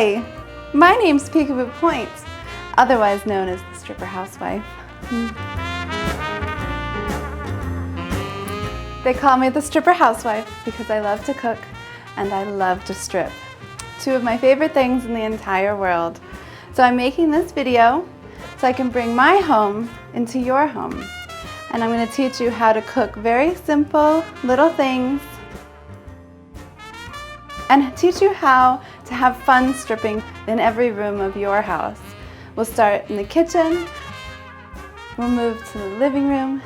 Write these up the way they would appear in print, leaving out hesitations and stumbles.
Hi, my name's Peekaboo Pointe, otherwise known as the stripper housewife. They call me the stripper housewife because I love to cook and I love to strip. Two of my favorite things in the entire world. So I'm making this video so I can bring my home into your home. And I'm going to teach you how to cook very simple little things and teach you how to have fun stripping in every room of your house. We'll start in the kitchen, we'll move to the living room,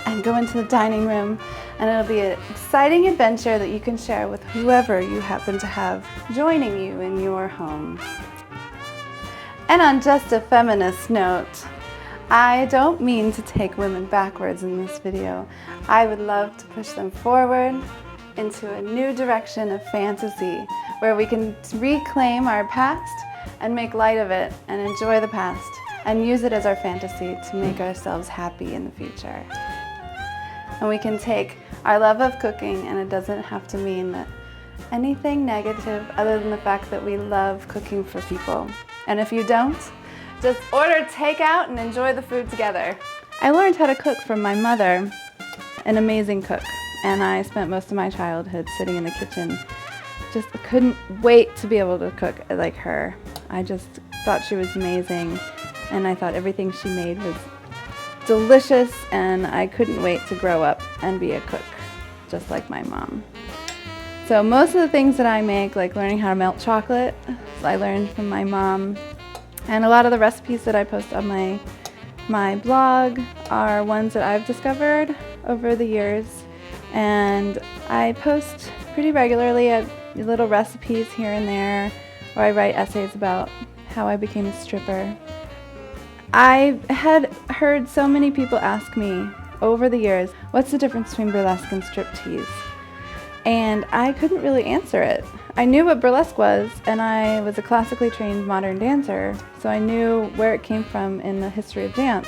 and go into the dining room, and it'll be an exciting adventure that you can share with whoever you happen to have joining you in your home. And on just a feminist note, I don't mean to take women backwards in this video. I would love to push them forward into a new direction of fantasy where we can reclaim our past and make light of it and enjoy the past and use it as our fantasy to make ourselves happy in the future. And we can take our love of cooking, and it doesn't have to mean that anything negative other than the fact that we love cooking for people. And if you don't, just order takeout and enjoy the food together. I learned how to cook from my mother, an amazing cook, and I spent most of my childhood sitting in the kitchen. Just couldn't wait to be able to cook like her. I just thought she was amazing, and I thought everything she made was delicious, and I couldn't wait to grow up and be a cook, just like my mom. So most of the things that I make, like learning how to melt chocolate, I learned from my mom. And a lot of the recipes that I post on my blog are ones that I've discovered over the years. And I post pretty regularly at little recipes here and there, or I write essays about how I became a stripper. I had heard so many people ask me over the years, what's the difference between burlesque and striptease? And I couldn't really answer it. I knew what burlesque was, and I was a classically trained modern dancer, so I knew where it came from in the history of dance.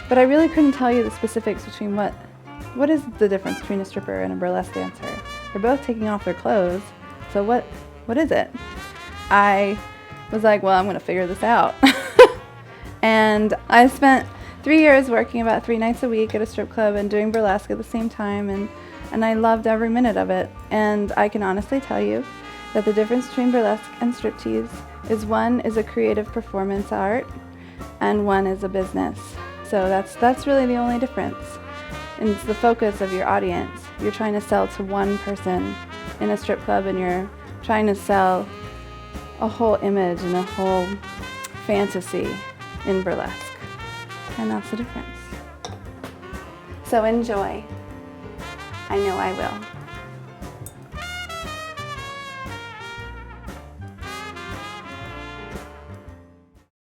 But I really couldn't tell you the specifics between what is the difference between a stripper and a burlesque dancer. They're both taking off their clothes, so what is it? I was like, well, I'm gonna figure this out. And I spent 3 years working about 3 nights a week at a strip club and doing burlesque at the same time, and I loved every minute of it. And I can honestly tell you that the difference between burlesque and striptease is one is a creative performance art and one is a business. So that's really the only difference. And it's the focus of your audience. You're trying to sell to one person in a strip club, and you're trying to sell a whole image and a whole fantasy in burlesque. And that's the difference. So enjoy. I know I will.